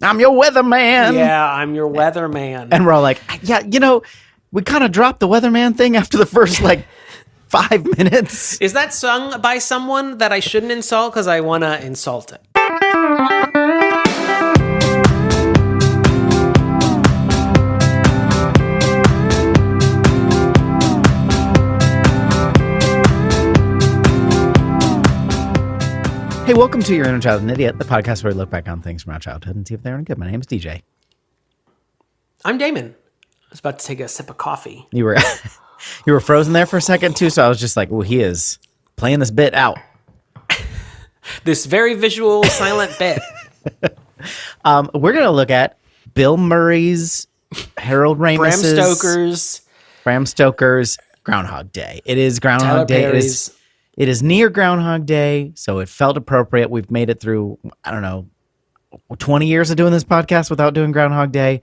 I'm your weatherman. Yeah, I'm your weatherman. And we're all like, yeah, we kind of dropped the weatherman thing after the first 5 minutes. Is that sung by someone that I shouldn't insult because I want to insult it? Hey, welcome to Your Inner Child and Idiot, the podcast where we look back on things from our childhood and see if they were any good. My name is DJ. I'm Damon. I was about to take a sip of coffee. You were frozen there for a second too, so I was just like, "Oh, he is playing this bit out." This very visual, silent bit. We're gonna look at Bill Murray's, Harold Ramis's, Bram Stoker's Groundhog Day. It is Groundhog Day. It is near Groundhog Day, so it felt appropriate. We've made it through, 20 years of doing this podcast without doing Groundhog Day.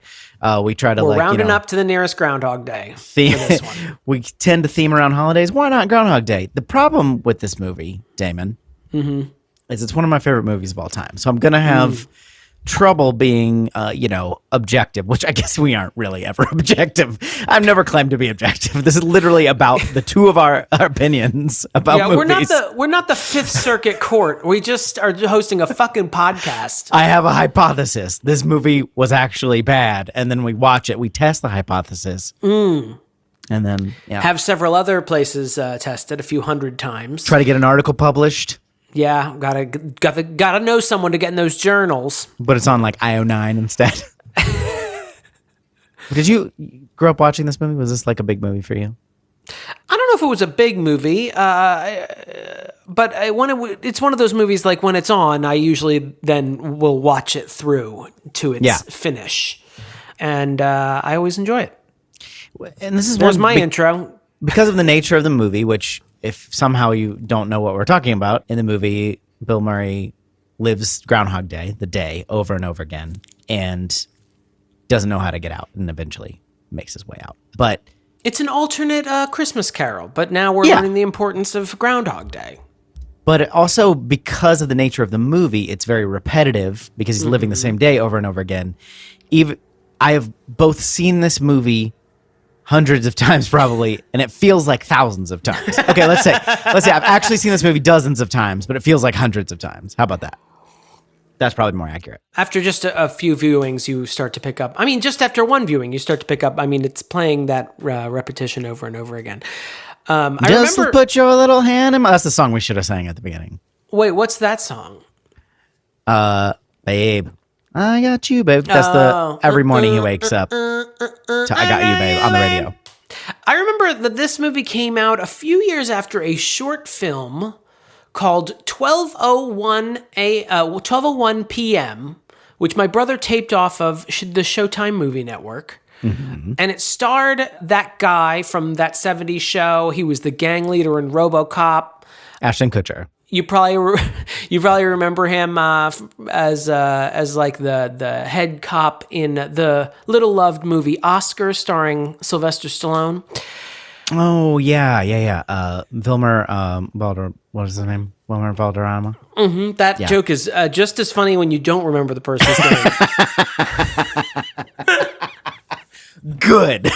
We try to We're rounding up to the nearest Groundhog Day theme, for this one. We tend to theme around holidays. Why not Groundhog Day? The problem with this movie, Damon, is it's one of my favorite movies of all time. So I'm going to have trouble being, objective, which I guess we aren't really ever objective. I've never claimed to be objective. This is literally about the two of our opinions about movies. We're not the Fifth Circuit Court. We just are hosting a fucking podcast. I have a hypothesis. This movie was actually bad, and then we watch it. We test the hypothesis, and then have several other places tested a few hundred times. Try to get an article published. Yeah, gotta know someone to get in those journals. But it's on IO9 instead. Did you grow up watching this movie? Was this a big movie for you? I don't know if it was a big movie, but it's one of those movies when it's on, I usually then will watch it through to its finish. And I always enjoy it. And this is my intro. Because of the nature of the movie, which if somehow you don't know what we're talking about, in the movie, Bill Murray lives Groundhog Day, the day, over and over again, and doesn't know how to get out, and eventually makes his way out. But it's an alternate Christmas Carol, but now we're learning the importance of Groundhog Day. But it also, because of the nature of the movie, it's very repetitive because he's living the same day over and over again. I have both seen this movie hundreds of times probably, and it feels like thousands of times. Okay, let's say I've actually seen this movie dozens of times, but it feels like hundreds of times. How about that? That's probably more accurate. After just a few viewings, you start to pick up. Just after one viewing, you start to pick up. It's playing that repetition over and over again. I remember, put your little hand in my... That's the song we should have sang at the beginning. Wait, what's that song? Babe. I got you, babe. That's every morning he wakes up to I got you, babe, on the radio. I remember that this movie came out a few years after a short film called 12:01 p.m., which my brother taped off of the Showtime Movie Network. Mm-hmm. And it starred that guy from that 70s show. He was the gang leader in RoboCop. Ashton Kutcher. You probably remember him as the head cop in the little loved movie Oscar, starring Sylvester Stallone. Oh yeah. Wilmer what is his name? Wilmer Valderrama. Mm-hmm. That joke is just as funny when you don't remember the person's name. Good.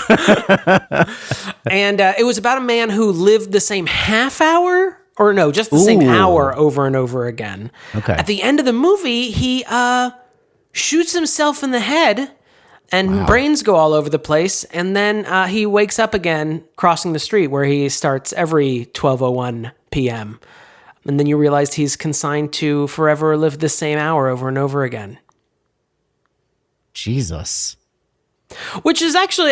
And it was about a man who lived the same half hour. Or no, just the same hour over and over again. Okay. At the end of the movie, he shoots himself in the head, and brains go all over the place. And then he wakes up again, crossing the street where he starts every 12:01 p.m. And then you realize he's consigned to forever live the same hour over and over again. Jesus. Which is actually,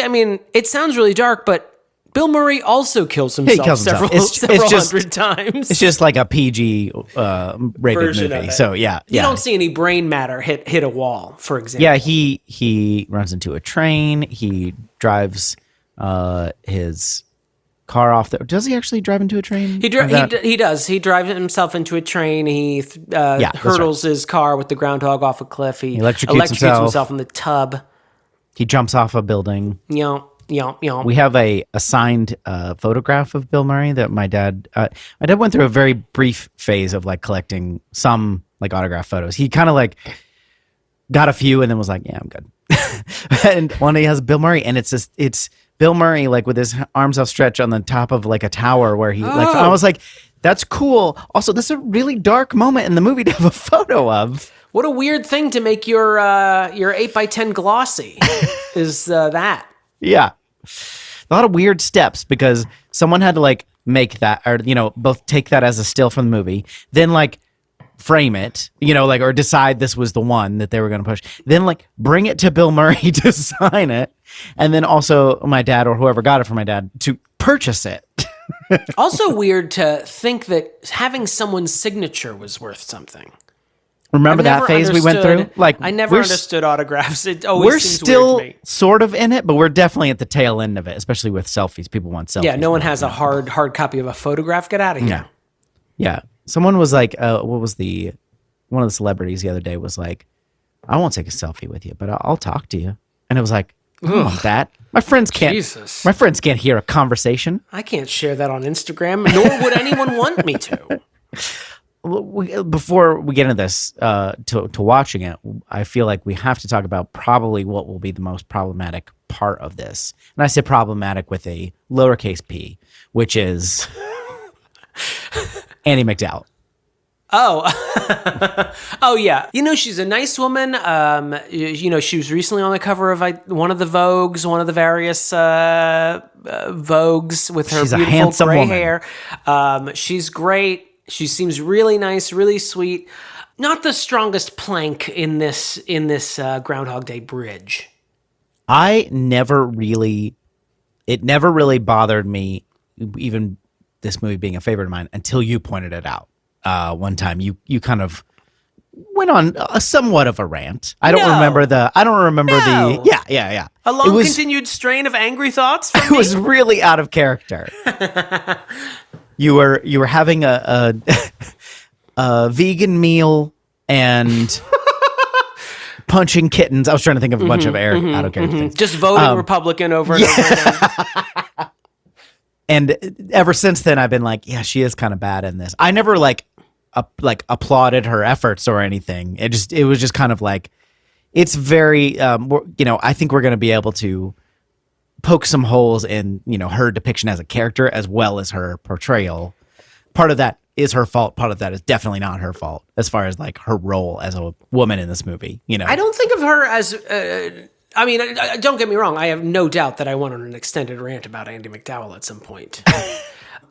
it sounds really dark, but Bill Murray also kills himself several hundred times. It's just like a PG rated movie. So you don't see any brain matter hit a wall, for example. Yeah, he runs into a train. He drives his car off there. Does he actually drive into a train? He does. He drives himself into a train. He hurdles his car with the groundhog off a cliff. He electrocutes himself in the tub. He jumps off a building. Yeah. We have a signed photograph of Bill Murray that my dad went through a very brief phase of like collecting some like autograph photos. He kind of like got a few, and then was like, yeah, I'm good. And one day he has Bill Murray, and it's Bill Murray like with his arms outstretched on the top of like a tower where he like. I was like, that's cool. Also, this is a really dark moment in the movie to have a photo of. What a weird thing to make your 8x10 glossy. Is that? Yeah, a lot of weird steps because someone had to like make that, or both take that as a still from the movie, then like frame it, like, or decide this was the one that they were going to push, then like bring it to Bill Murray to sign it, and then also my dad or whoever got it from my dad to purchase it. Also weird to think that having someone's signature was worth something. Remember that phase we went through? Like, I never understood autographs. It always we're seems still weird to me. sort of in it, but we're definitely at the tail end of it, especially with selfies. People want selfies. Yeah, no one has a hard copy of a photograph. Get out of here. Yeah. Someone was like, one of the celebrities the other day was like, I won't take a selfie with you, but I'll talk to you. And it was like, I don't want that. My friends can't. Jesus. My friends can't hear a conversation. I can't share that on Instagram, nor would anyone want me to. Before we get into this, to watching it, I feel like we have to talk about probably what will be the most problematic part of this. And I say problematic with a lowercase p, which is Andie MacDowell. Oh, oh yeah. She's a nice woman. She was recently on the cover of one of the Vogues, one of the various Vogues with her beautiful gray hair. She's great. She seems really nice, really sweet. Not the strongest plank in this Groundhog Day bridge. It never really bothered me, even this movie being a favorite of mine, until you pointed it out. One time you kind of went on a somewhat of a rant. I don't remember the yeah. A long continued strain of angry thoughts from me? It was really out of character. You were having a vegan meal and punching kittens. I was trying to think of a bunch of out of character things. Just voting Republican over and over again. And ever since then, I've been like, yeah, she is kind of bad in this. I never like applauded her efforts or anything. It was just kind of like, it's very, I think we're going to be able to poke some holes in, her depiction as a character as well as her portrayal. Part of that is her fault. Part of that is definitely not her fault as far as like her role as a woman in this movie. I don't think of her as, don't get me wrong. I have no doubt that I went on an extended rant about Andie MacDowell at some point.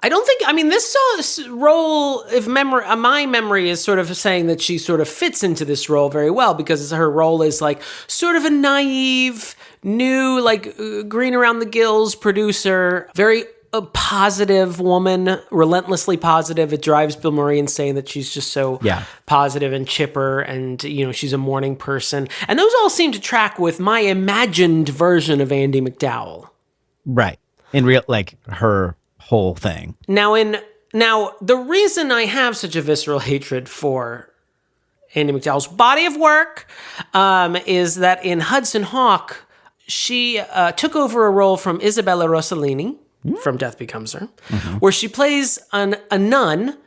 I don't think, this role, my memory is sort of saying that she sort of fits into this role very well because her role is like sort of a naive, new, like green around the gills producer, very positive woman, relentlessly positive. It drives Bill Murray insane that she's just so positive and chipper, and she's a morning person. And those all seem to track with my imagined version of Andie MacDowell. Right. In real, like her whole thing. Now the reason I have such a visceral hatred for Andie MacDowell's body of work is that in Hudson Hawk, she took over a role from Isabella Rossellini from Death Becomes Her, where she plays a nun.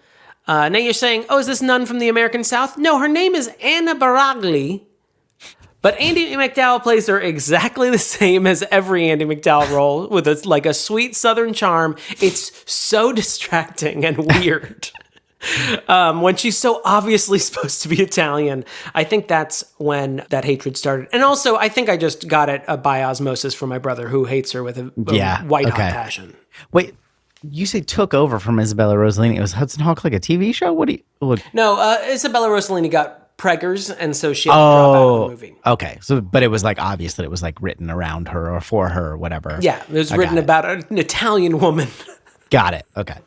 Now you're saying, is this nun from the American South? No, her name is Anna Baragli. But Andie MacDowell plays her exactly the same as every Andie MacDowell role, with a sweet Southern charm. It's so distracting and weird. When she's so obviously supposed to be Italian, I think that's when that hatred started. And also, I think I just got it by osmosis from my brother, who hates her with a white-hot passion. Wait, you say took over from Isabella Rossellini. Was Hudson Hawk like a TV show? No, Isabella Rossellini got preggers, and so she had to drop out of the movie. Okay. So, but it was like obvious that it was like written around her or for her or whatever. Yeah, it was written about an Italian woman. Got it. Okay.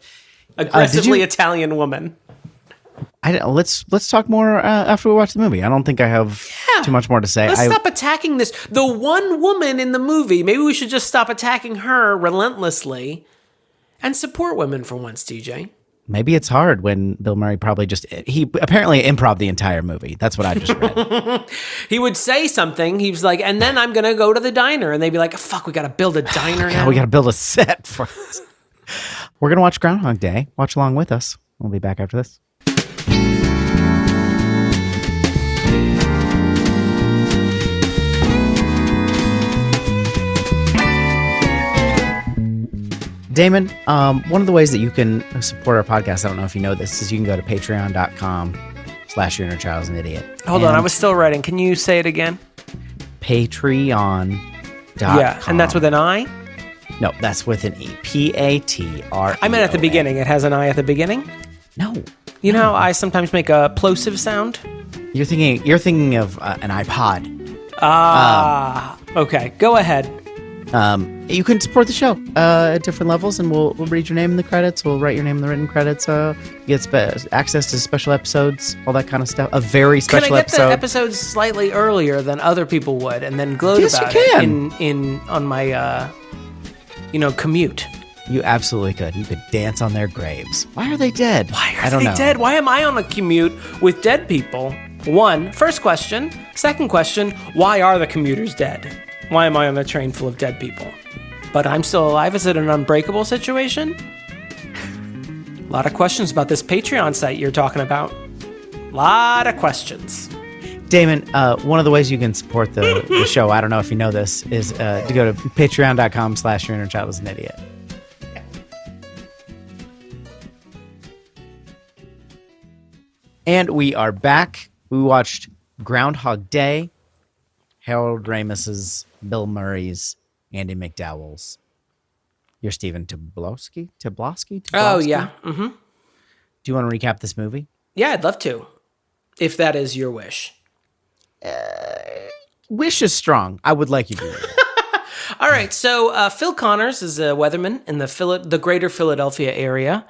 Aggressively Italian woman. Let's talk more after we watch the movie. I don't think I have too much more to say. Let's stop attacking the one woman in the movie. Maybe we should just stop attacking her relentlessly and support women for once, DJ. Maybe it's hard when Bill Murray he apparently improv the entire movie. That's what I just read. He would say something. He was like, and then I'm going to go to the diner. And they'd be like, fuck, we got to build a diner now. We got to build a set for us. We're going to watch Groundhog Day. Watch along with us. We'll be back after this. Damon, one of the ways that you can support our podcast, I don't know if you know this, is you can go to patreon.com/Your Inner Child is an Idiot. Hold on, I was still writing. Can you say it again? Patreon.com. Yeah, and that's with an I? No, that's with an E. P-A-T-R-E-O-N. I meant at the beginning. It has an I at the beginning? No. You know how I sometimes make a plosive sound? You're thinking of an iPod. Okay. Go ahead. You can support the show at different levels, and we'll read your name in the credits. We'll write your name in the written credits. You get access to special episodes, all that kind of stuff. A very special episode. Could I get the episodes slightly earlier than other people would, and then gloat about it on my commute? You absolutely could. You could dance on their graves. Why are they dead? Why are they dead? Why am I on a commute with dead people? First question. Second question, why are the commuters dead? Why am I on a train full of dead people? But I'm still alive? Is it an unbreakable situation? A lot of questions about this Patreon site you're talking about. A lot of questions. Damon, one of the ways you can support the show, I don't know if you know this, is to go to patreon.com/Your Inner Child is an Idiot. And we are back. We watched Groundhog Day, Harold Ramis's, Bill Murray's, Andy McDowell's. You're Stephen Tobolowsky? Oh, yeah. Mm-hmm. Do you want to recap this movie? Yeah, I'd love to, if that is your wish. Wish is strong. I would like you to do it. All right, so Phil Connors is a weatherman in the greater Philadelphia area.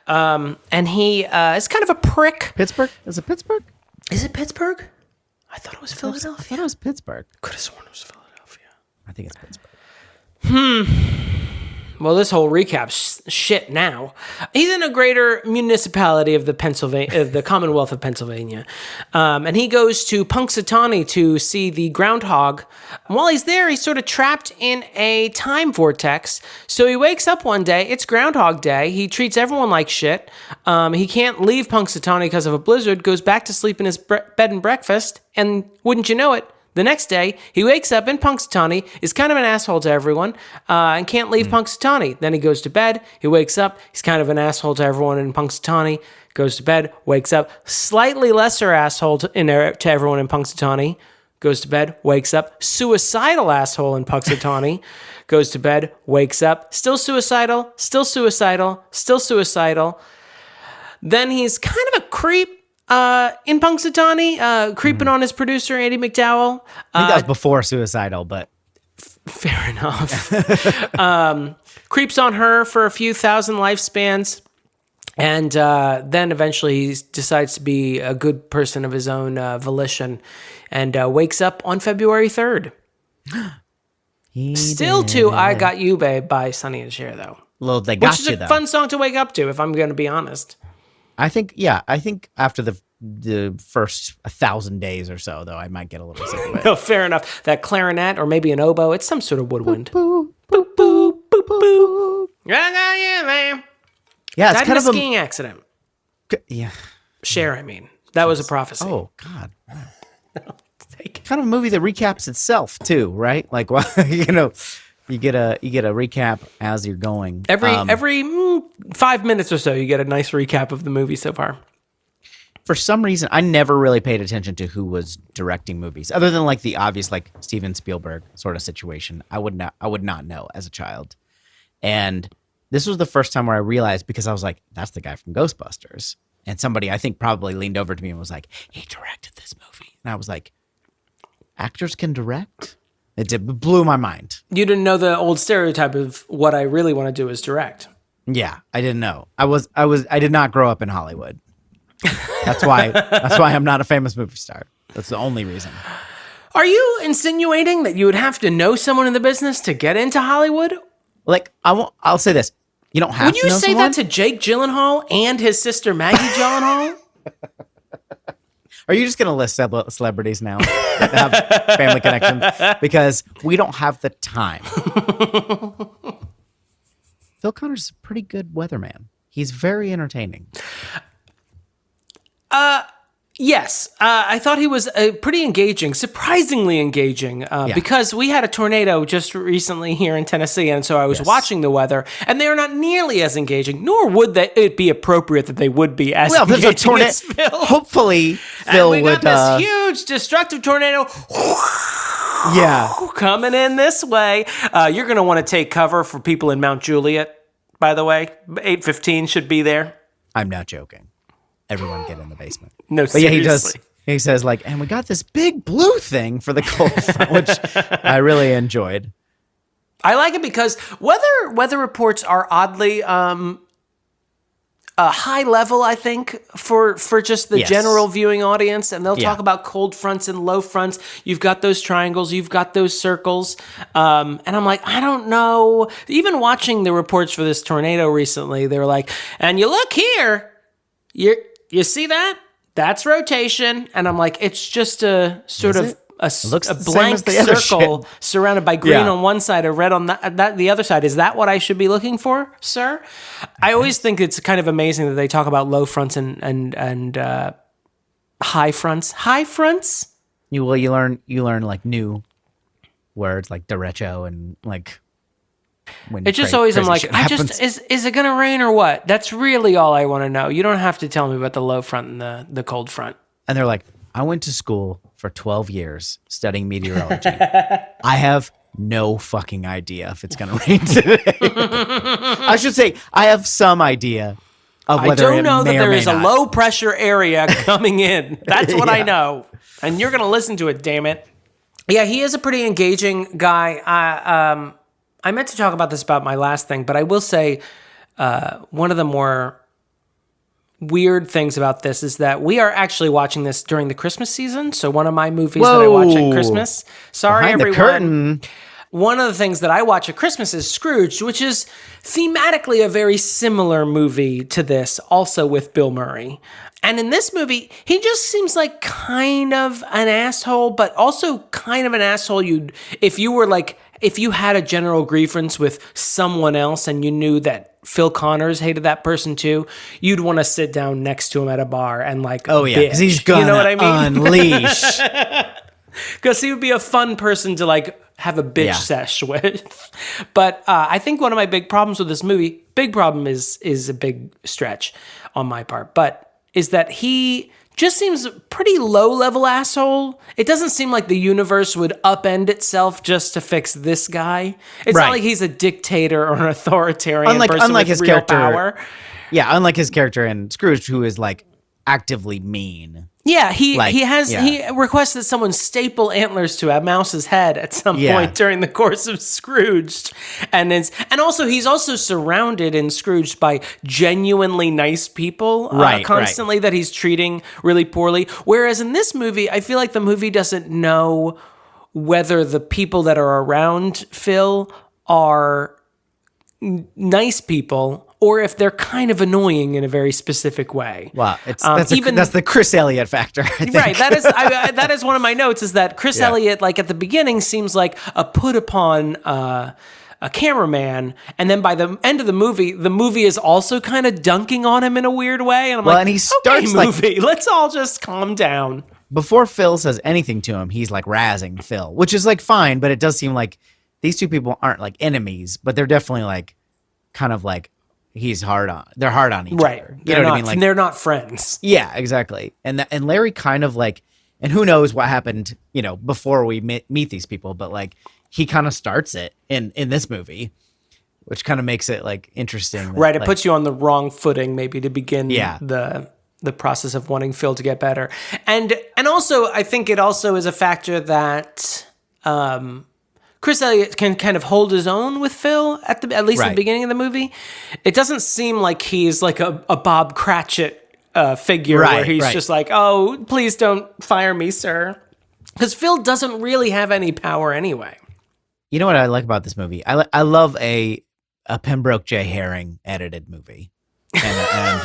And he is kind of a prick. Pittsburgh? Is it Pittsburgh? Is it Pittsburgh? I thought it was Philadelphia. I thought it was Pittsburgh. Could have sworn it was Philadelphia. I think it's Pittsburgh. Well, this whole recap's shit now. He's in a greater municipality of the Commonwealth of Pennsylvania. And he goes to Punxsutawney to see the groundhog. And while he's there, he's sort of trapped in a time vortex. So he wakes up one day. It's Groundhog Day. He treats everyone like shit. He can't leave Punxsutawney because of a blizzard, goes back to sleep in his bed and breakfast. And wouldn't you know it, the next day, he wakes up in Punxsutawney, is kind of an asshole to everyone, and can't leave Punxsutawney. Then he goes to bed, he wakes up, he's kind of an asshole to everyone in Punxsutawney, goes to bed, wakes up, slightly lesser asshole to everyone in Punxsutawney, goes to bed, wakes up, suicidal asshole in Punxsutawney, goes to bed, wakes up, still suicidal, still suicidal, still suicidal. Then he's kind of a creep in Punxsutawney, creeping on his producer, Andy McDowell. I think that was before suicidal, but... Fair enough. Creeps on her for a few thousand lifespans, and then eventually he decides to be a good person of his own volition, and wakes up on February 3rd. Still to I Got You, Babe by Sonny and Cher, though. Well, they got Which is you, a though. fun song to wake up to, if I'm going to be honest. I think after the first 1,000 days or so, though, I might get a little sick of it. No, fair enough. That clarinet or maybe an oboe, it's some sort of woodwind. Boop, boop, boop, boop, boop. Yeah, Yeah, it's it's kind of a skiing accident. Yeah. Cher, I mean. That was a prophecy. Oh, God. Kind of a movie that recaps itself, too, right? Like, well, you get a recap as you're going. Every 5 minutes or so, you get a nice recap of the movie so far. For some reason, I never really paid attention to who was directing movies, other than like the obvious like Steven Spielberg sort of situation. I would not know as a child, and this was the first time where I realized, because I was like, "That's the guy from Ghostbusters," and somebody I think probably leaned over to me and was like, "He directed this movie," and I was like, "Actors can direct." It blew my mind. You didn't know the old stereotype of what I really want to do is direct. Yeah, I didn't know. I did not grow up in Hollywood. That's why I'm not a famous movie star. That's the only reason. Are you insinuating that you would have to know someone in the business to get into Hollywood? Like, I'll say this. You don't have to know Would you say someone? that to Jake Gyllenhaal and his sister Maggie Gyllenhaal? Are you just going to list celebrities now that have family connections? Because we don't have the time. Phil Connors is a pretty good weatherman. He's very entertaining. Yes, I thought he was pretty engaging, surprisingly engaging, because we had a tornado just recently here in Tennessee, and so I was watching the weather, and they are not nearly as engaging, nor would it be appropriate that they would be as engaging there's a tornado. as Phil. Hopefully, Phil and we would. got this huge destructive tornado. Coming in this way. You're going to want to take cover for people in Mount Juliet, by the way. 8:15 should be there. I'm not joking. Everyone get in the basement. No, but seriously. He says like, and we got this big blue thing for the cold front, which I really enjoyed. I like it because weather reports are oddly high level, I think, for just the general viewing audience. And they'll talk about cold fronts and low fronts. You've got those triangles. You've got those circles. And I'm like, I don't know. Even watching the reports for this tornado recently, they were like, and you look here, you see that? That's rotation. And I'm like, it's just a sort of a blank circle surrounded by green on one side or red on the other side. Is that what I should be looking for, sir? Okay. I always think it's kind of amazing that they talk about low fronts and high fronts. High fronts? You learn like new words like derecho and like. It just always, I'm like, is it going to rain or what? That's really all I want to know. You don't have to tell me about the low front and the cold front. And they're like, I went to school for 12 years studying meteorology. I have no fucking idea if it's going to rain today. I should say, I have some idea of whether I don't know that there is a not. low pressure area coming in. That's what I know. And you're going to listen to it, damn it. Yeah, he is a pretty engaging guy. I meant to talk about this about my last thing, but I will say one of the more weird things about this is that we are actually watching this during the Christmas season. So one of my movies that I watch at Christmas. Sorry, behind everyone. The curtain. One of the things that I watch at Christmas is Scrooge, which is thematically a very similar movie to this, also with Bill Murray. And in this movie, he just seems like kind of an asshole, but also kind of an asshole if you had a general grievance with someone else and you knew that Phil Connors hated that person too, you'd want to sit down next to him at a bar and because he's gonna you know what I mean? Unleash. Because he would be a fun person to have a bitch sesh with. But I think one of my big problems with this movie, big problem is a big stretch on my part, but is that he just seems a pretty low-level asshole. It doesn't seem like the universe would upend itself just to fix this guy. It's not like he's a dictator or an authoritarian person with his real character, power. Yeah, unlike his character in Scrooge, who is actively mean. Yeah, he requests that someone staple antlers to a mouse's head at some point during the course of Scrooged, and also he's also surrounded in Scrooged by genuinely nice people, constantly that he's treating really poorly. Whereas in this movie, I feel like the movie doesn't know whether the people that are around Phil are nice people or if they're kind of annoying in a very specific way. Wow, that's the Chris Elliott factor, I think. Right, that is one of my notes, is that Chris Elliott, at the beginning, seems like a put upon a cameraman, and then by the end of the movie is also kind of dunking on him in a weird way, and I'm and he starts movie, let's all just calm down. Before Phil says anything to him, he's razzing Phil, which is fine, but it does seem like these two people aren't enemies, but they're definitely kind of they're hard on each other. You know what I mean? They're not friends. Yeah, exactly. And Larry kind of and who knows what happened, before we meet these people, but he kind of starts it in this movie, which kind of makes it interesting. Right. It puts you on the wrong footing maybe to begin the process of wanting Phil to get better. And also, I think it also is a factor that, Chris Elliott can kind of hold his own with Phil at least at the beginning of the movie. It doesn't seem like he's a Bob Cratchit figure where he's just oh, please don't fire me, sir. Because Phil doesn't really have any power anyway. You know what I like about this movie? I love a Pembroke J. Herring edited movie. And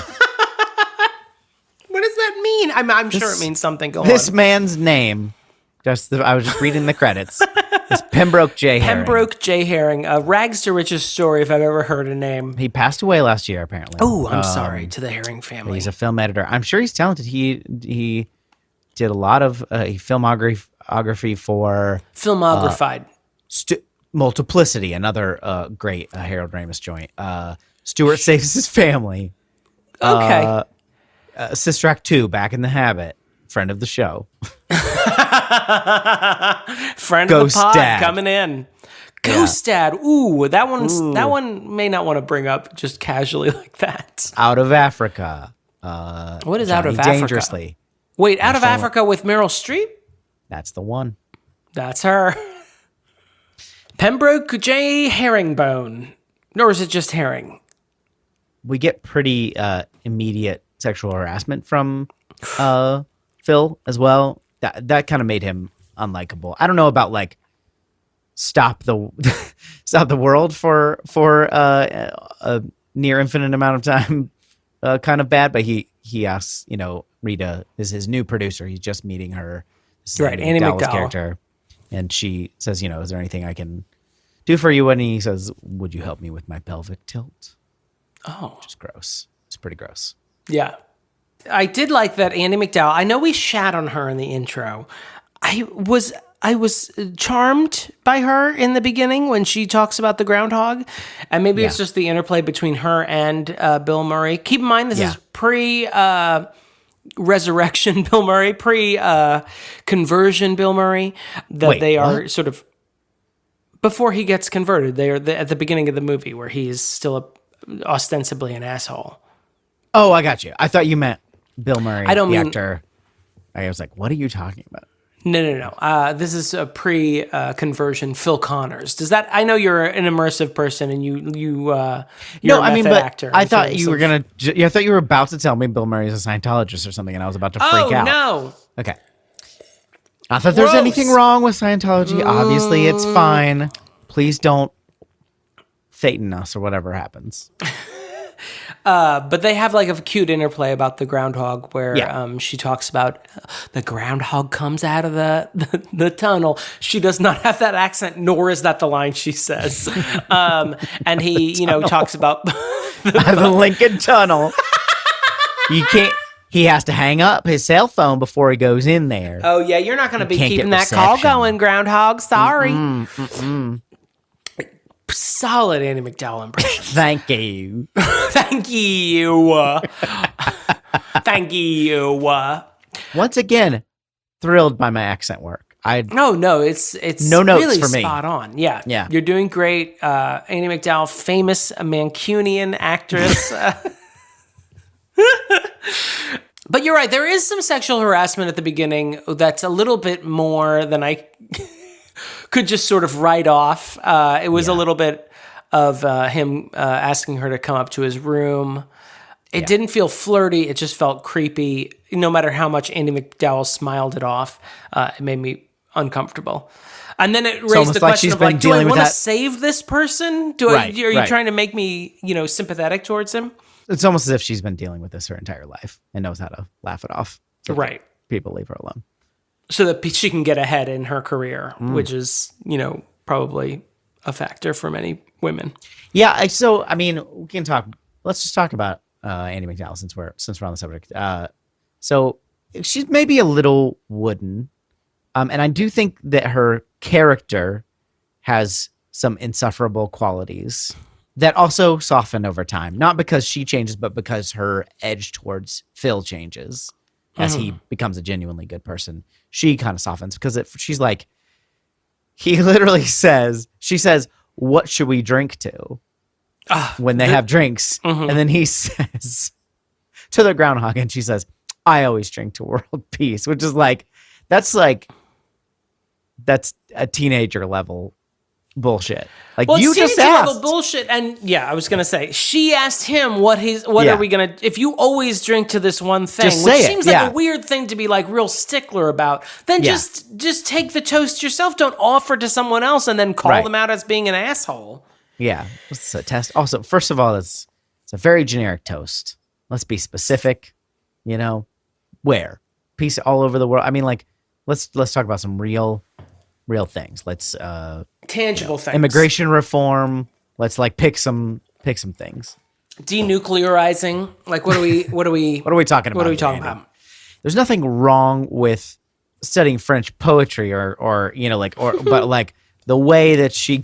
what does that mean? I'm sure it means something. This man's name, I was just reading the credits. It's Pembroke J. Herring. Pembroke J. Herring, a rags to riches story if I've ever heard a name. He passed away last year, apparently. Oh, I'm sorry to the Herring family. He's a film editor. I'm sure he's talented. He did a lot of filmography for Filmographied. Multiplicity, another great Harold Ramis joint. Stuart Saves His Family. Okay. Sister Act 2, Back in the Habit. Friend of the show. Friend Ghost of the pod Dad. coming in. Ghost Dad. Ooh, that one may not want to bring up just casually like that. Out of Africa. What is Johnny Out of Africa? Dangerously. Wait, Out of Africa with Meryl Streep? That's the one. That's her. Pembroke J. Herringbone. Or is it just herring? We get pretty immediate sexual harassment from Phil as well. That kind of made him unlikable. I don't know about like stop the world for a near infinite amount of time kind of bad, but he asks, Rita is his new producer. He's just meeting her. This is Right, Annie Annie McDowell's McDowell. character. And she says, is there anything I can do for you? And he says, would you help me with my pelvic tilt? Oh. Which is gross. It's pretty gross. Yeah. I did like that Annie McDowell. I know we shat on her in the intro. I was charmed by her in the beginning when she talks about the groundhog. And maybe it's just the interplay between her and Bill Murray. Keep in mind, this is pre-resurrection Bill Murray, pre-conversion Bill Murray. That they are sort of... Before he gets converted, they are at the beginning of the movie where he's still ostensibly an asshole. Oh, I got you. I thought you meant Bill Murray, actor. I was like, what are you talking about? No. This is a pre-conversion Phil Connors. Does that? I know you're an immersive person, and you're a method actor. I thought you were I thought you were about to tell me Bill Murray is a Scientologist or something, and I was about to freak out. Oh no! Okay. Not that there's anything wrong with Scientology. Obviously, it's fine. Please don't Satan us or whatever happens. But they have like a cute interplay about the groundhog where she talks about the groundhog comes out of the tunnel. She does not have that accent, nor is that the line she says. And he, talks about the Lincoln Tunnel. You can't. He has to hang up his cell phone before he goes in there. Oh yeah, you're not going to be keeping that call going, groundhog. Sorry. Solid Annie McDowell impression. Thank you. Thank you. Thank you. Once again, thrilled by my accent work. No, it's no notes really for me. Spot on. Yeah. You're doing great. Annie McDowell, famous Mancunian actress. But you're right. There is some sexual harassment at the beginning that's a little bit more than I could just sort of write off. It was a little bit of him asking her to come up to his room. It didn't feel flirty. It just felt creepy. No matter how much Andy McDowell smiled it off, it made me uncomfortable. And then it raised the question of like, do I want to save this person? Are you trying to make me, sympathetic towards him? It's almost as if she's been dealing with this her entire life and knows how to laugh it off. So right. People leave her alone. So that she can get ahead in her career, which is, probably a factor for many women. Yeah. We can talk. Let's just talk about Annie McDowell since we're on the subject. So she's maybe a little wooden. And I do think that her character has some insufferable qualities that also soften over time. Not because she changes, but because her edge towards Phil changes as he becomes a genuinely good person. She kind of softens because she's like, he literally says, she says, what should we drink to? When they have drinks. And then he says to the groundhog, and she says, I always drink to world peace, which is like, that's a teenager level bullshit. Like, well, you just asked level bullshit. And yeah, I was gonna say, she asked him what are we gonna, if you always drink to this one thing, which seems like a weird thing to be like real stickler about, then just take the toast yourself. Don't offer to someone else and then call them out as being an asshole. Yeah, it's a test. Also, first of all, it's a very generic toast. Let's be specific. Where? Peace all over the world. I mean, like, let's talk about some real things. Let's tangible things. Immigration reform. Let's like pick some things. Denuclearizing. Like, what are we what are we talking about? What are we talking about? there's nothing wrong with studying French poetry but like the way that she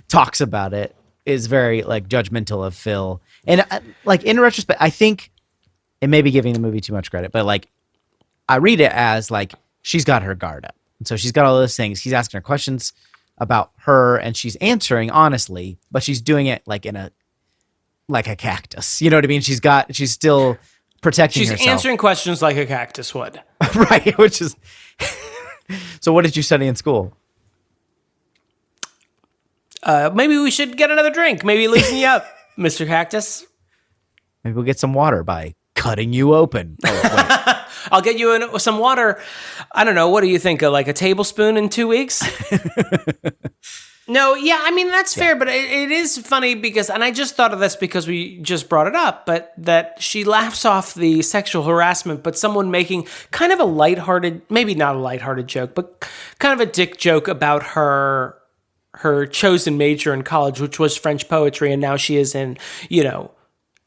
talks about it is very like judgmental of Phil. And like in retrospect, I think it may be giving the movie too much credit, but like I read it as like she's got her guard up. And so she's got all those things. He's asking her questions about her and she's answering honestly, but she's doing it like like a cactus. You know what I mean? She's still protecting herself. She's answering questions like a cactus would. Right, which is... So what did you study in school? Maybe we should get another drink. Maybe loosen you up, Mr. Cactus. Maybe we'll get some water by cutting you open. Oh, wait. I'll get you some water. I don't know. What do you think? Like a tablespoon in 2 weeks? No, yeah, I mean, that's fair, but it is funny because, and I just thought of this because we just brought it up, but that she laughs off the sexual harassment, but someone making kind of a lighthearted, maybe not a lighthearted joke, but kind of a dick joke about her chosen major in college, which was French poetry, and now she is in,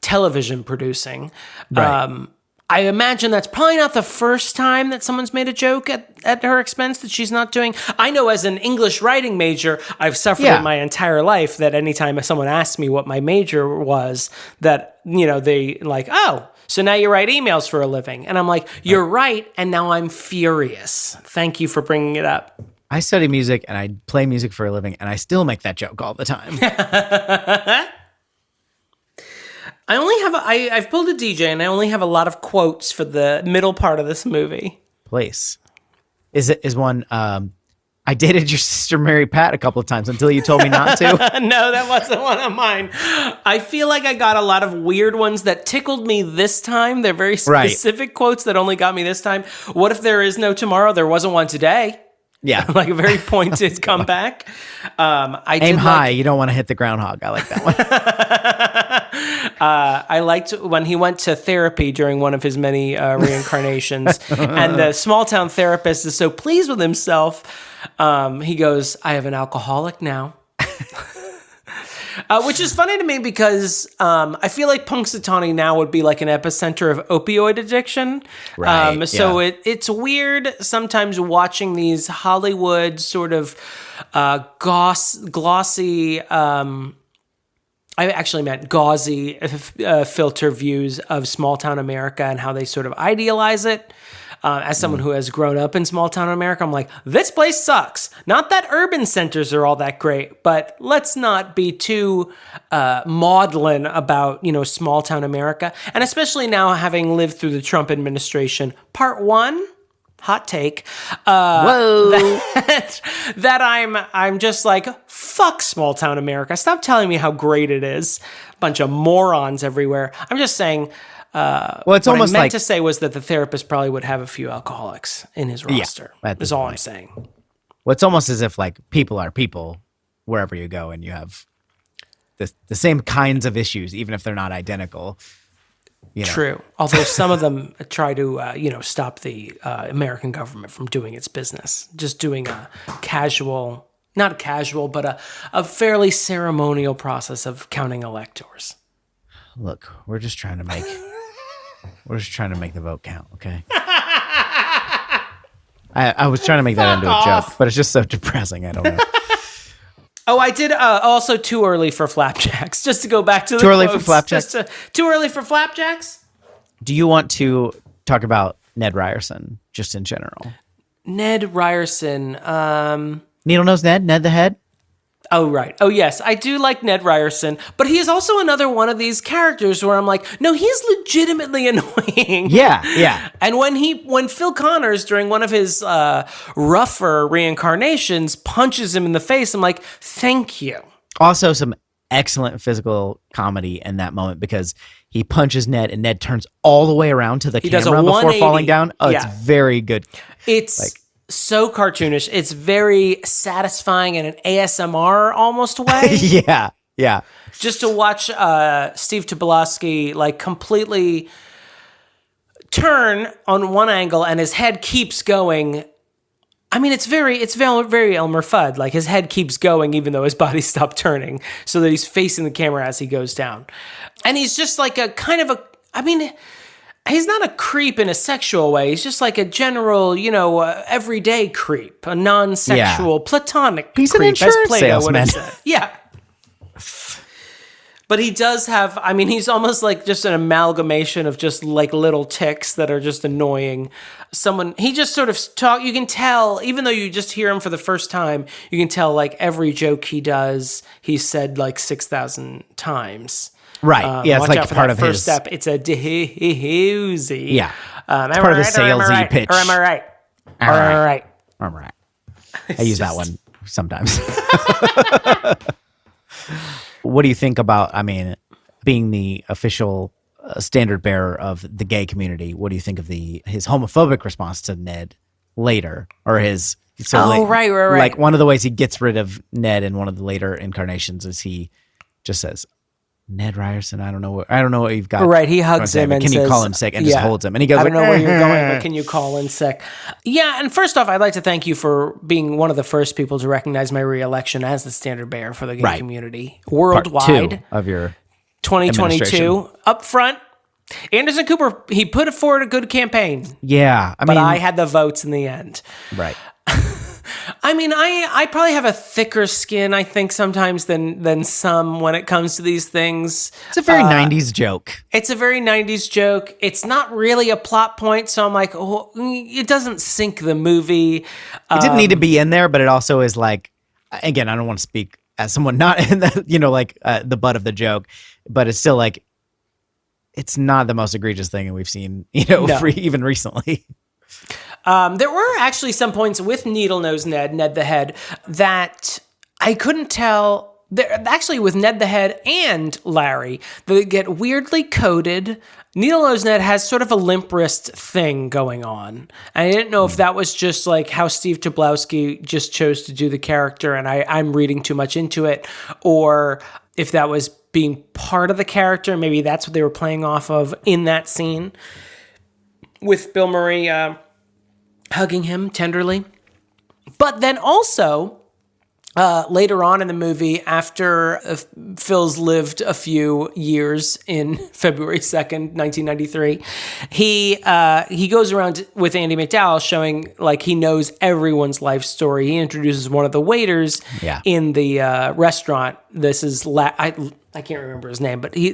television producing. Right. I imagine that's probably not the first time that someone's made a joke at her expense that she's not doing. I know as an English writing major, I've suffered in my entire life that anytime someone asks me what my major was, that, they like, oh, so now you write emails for a living. And I'm like, you're right. And now I'm furious. Thank you for bringing it up. I study music and I play music for a living and I still make that joke all the time. I've pulled a DJ and I only have a lot of quotes for the middle part of this movie. Place. Is one, I dated your sister Mary Pat a couple of times until you told me not to. No, that wasn't one of mine. I feel like I got a lot of weird ones that tickled me this time. They're very specific quotes that only got me this time. What if there is no tomorrow? There wasn't one today. Yeah. Like a very pointed comeback. Aim high. You don't want to hit the groundhog. I like that one. I liked when he went to therapy during one of his many reincarnations. And the small town therapist is so pleased with himself. He goes, I have an alcoholic now. Which is funny to me because I feel like Punxsutawney now would be like an epicenter of opioid addiction. Right. So it's weird sometimes watching these Hollywood sort of glossy, I actually meant gauzy filter views of small town America and how they sort of idealize it. As someone who has grown up in small town America, I'm like, this place sucks. Not that urban centers are all that great, but let's not be too maudlin about, small town America. And especially now having lived through the Trump administration, part one, hot take, that I'm just like, fuck small town America. Stop telling me how great it is. Bunch of morons everywhere. I'm just saying, it's almost I meant like to say was that the therapist probably would have a few alcoholics in his roster. Is all I'm saying. Well, it's almost as if like people are people wherever you go, and you have the same kinds of issues, even if they're not identical. True. Although some of them try to, stop the American government from doing its business, just doing a casual, not casual, but a fairly ceremonial process of counting electors. Look, we're just trying to make the vote count, okay? I was trying to make that into a joke, but it's just so depressing. I don't know. Oh, I did also too early for flapjacks. Just to go back to the too early quotes. For flapjacks. Too early for flapjacks. Do you want to talk about Ned Ryerson just in general? Ned Ryerson. Needle-nosed Ned? Ned the Head? Oh, right. Oh, yes. I do like Ned Ryerson, but he is also another one of these characters where I'm like, no, he's legitimately annoying. Yeah. And when Phil Connors, during one of his rougher reincarnations, punches him in the face, I'm like, thank you. Also, some excellent physical comedy in that moment because he punches Ned and Ned turns all the way around to the camera before falling down. Oh, yeah. It's very good. It's so cartoonish. It's very satisfying in an ASMR almost way. Yeah. Just to watch Steve Tobolowsky like completely turn on one angle and his head keeps going. I mean, it's very Elmer Fudd. Like his head keeps going even though his body stopped turning, so that he's facing the camera as he goes down. And he's just like a kind of a. I mean, He's not a creep in a sexual way. He's just like a general, everyday creep, a non-sexual, platonic He's creep, an insurance as Plato would have salesman. said. Yeah. But he does have, he's almost like just an amalgamation of just like little ticks that are just annoying. He just sort of you can tell, even though you just hear him for the first time, you can tell like every joke he does, he's said like 6,000 times. Right. Yeah, it's like part of first his step. It's a doozy. Yeah. It's part of the salesy pitch. Or am I right? All right. I'm right. I use that one sometimes. What do you think about, being the official standard bearer of the gay community? What do you think of his homophobic response to Ned later? Or his... right. Like one of the ways he gets rid of Ned in one of the later incarnations is he just says, Ned Ryerson, I don't know what you've got. Right, he hugs him and can says, you call him sick? And just holds him. And he goes, I don't know where you're going, but can you call in sick? Yeah, and first off, I'd like to thank you for being one of the first people to recognize my re-election as the standard bearer for the gay community worldwide. Part 2 of your 2022. Up front, Anderson Cooper, he put forward a good campaign. Yeah. But I had the votes in the end. Right. I probably have a thicker skin, I think, sometimes than some when it comes to these things. It's a very 90s joke. It's a very 90s joke. It's not really a plot point, so I'm like, it doesn't sink the movie. It didn't need to be in there, but it also is like, again, I don't want to speak as someone not in the, the butt of the joke, but it's still like, it's not the most egregious thing we've seen, even recently. There were actually some points with Needle-Nose Ned the Head, that I couldn't tell. Actually, with Ned the Head and Larry, they get weirdly coded. Needle-Nose Ned has sort of a limp wrist thing going on. And I didn't know if that was just like how Steve Tobolowsky just chose to do the character and I'm reading too much into it, or if that was being part of the character. Maybe that's what they were playing off of in that scene with Bill Murray hugging him tenderly. But then also, later on in the movie, after Phil's lived a few years in February 2nd, 1993, he goes around with Andy McDowell showing like he knows everyone's life story. He introduces one of the waiters in the restaurant. This is... I can't remember his name, but he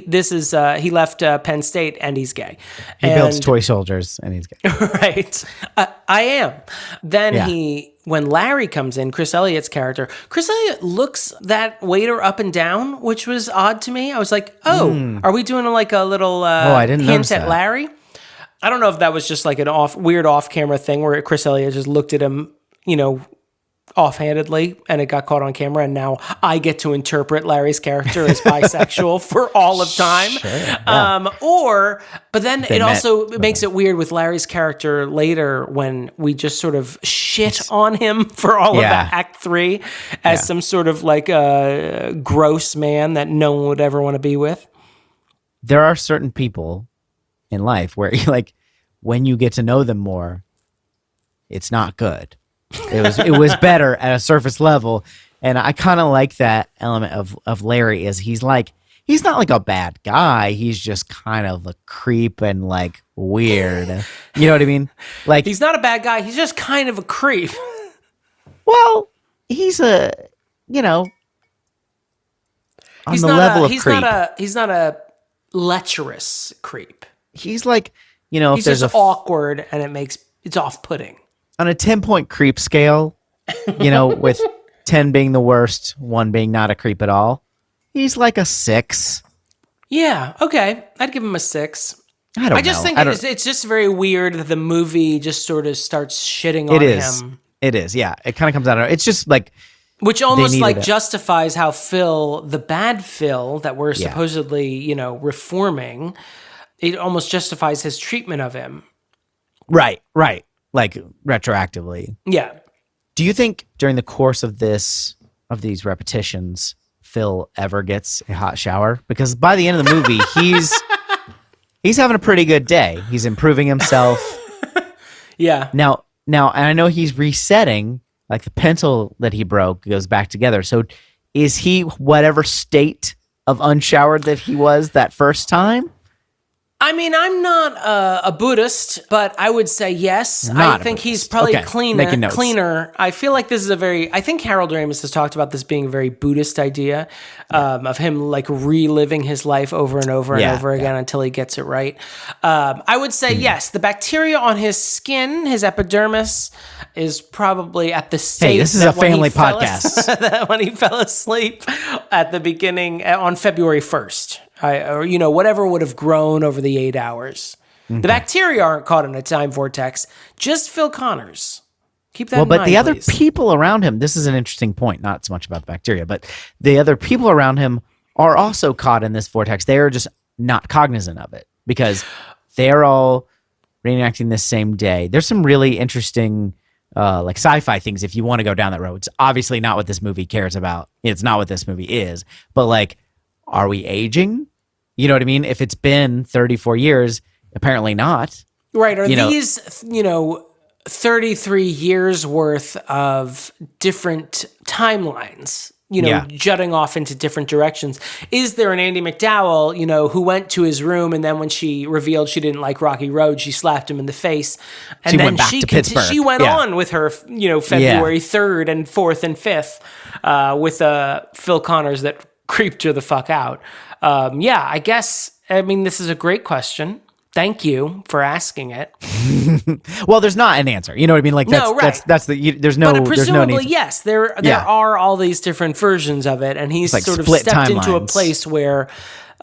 left Penn State and he's gay. He builds toy soldiers and he's gay. Right. I am. Then when Larry comes in, Chris Elliott's character, Chris Elliott looks that waiter up and down, which was odd to me. I was like, are we doing like a little I didn't hint at that. Larry? I don't know if that was just like an weird off-camera thing where Chris Elliott just looked at him, offhandedly, and it got caught on camera, and now I get to interpret Larry's character as bisexual for all of time. Sure, yeah. But then it also makes it weird with Larry's character later when we just sort of shit on him for all of that Act 3 as some sort of like a gross man that no one would ever want to be with. There are certain people in life where like when you get to know them more, it's not good. It was better at a surface level, and I kind of like that element of Larry. Is he's not like a bad guy. He's just kind of a creep and like weird. You know what I mean? Like he's not a bad guy. He's just kind of a creep. Well, he's on the level of creep. He's not a lecherous creep. He's like he's if there's just awkward and it's off-putting. On a 10-point creep scale, with 10 being the worst, 1 being not a creep at all, he's like a 6. Yeah, okay. I'd give him a 6. I just think it's just very weird that the movie just sort of starts shitting on him. It is, yeah. It kind of comes out of it's just like... Which almost like justifies how Phil, the bad Phil that we're supposedly, reforming, it almost justifies his treatment of him. Right. Like retroactively. Yeah. Do you think during the course of these repetitions, Phil ever gets a hot shower? Because by the end of the movie, he's having a pretty good day. He's improving himself. Yeah. Now, and I know he's resetting, like the pencil that he broke goes back together. So is he whatever state of unshowered that he was that first time? I mean, I'm not a Buddhist, but I would say yes. Not I think he's Buddhist. probably Okay, making notes. cleaner. I feel like this is I think Harold Ramis has talked about this being a very Buddhist idea of him like reliving his life over and over and over again until he gets it right. I would say yes. The bacteria on his skin, his epidermis, is probably at the state. Hey, this is a family podcast. That when he fell asleep at the beginning on February 1st. Or whatever would have grown over the 8 hours. Okay. The bacteria aren't caught in a time vortex. Just Phil Connors. Keep that in mind, but the other please. people around him, this is an interesting point, not so much about the bacteria, but the other people around him are also caught in this vortex. They are just not cognizant of it because they're all reenacting this same day. There's some really interesting like sci-fi things if you want to go down that road. It's obviously not what this movie cares about. It's not what this movie is. But like, are we aging? You know what I mean? If it's been 34 years, apparently not. Right. Are these, 33 years worth of different timelines, jutting off into different directions? Is there an Andy McDowell, who went to his room and then when she revealed she didn't like Rocky Road, she slapped him in the face. And then went back to Pittsburgh. She went on with her, February 3rd and 4th and 5th with Phil Connors that creeped her the fuck out. I guess, this is a great question. Thank you for asking it. Well, there's not an answer. You know what I mean? Like, that's there's no, but presumably, there's no yes, there are all these different versions of it. And he's like sort of split stepped timelines. into a place where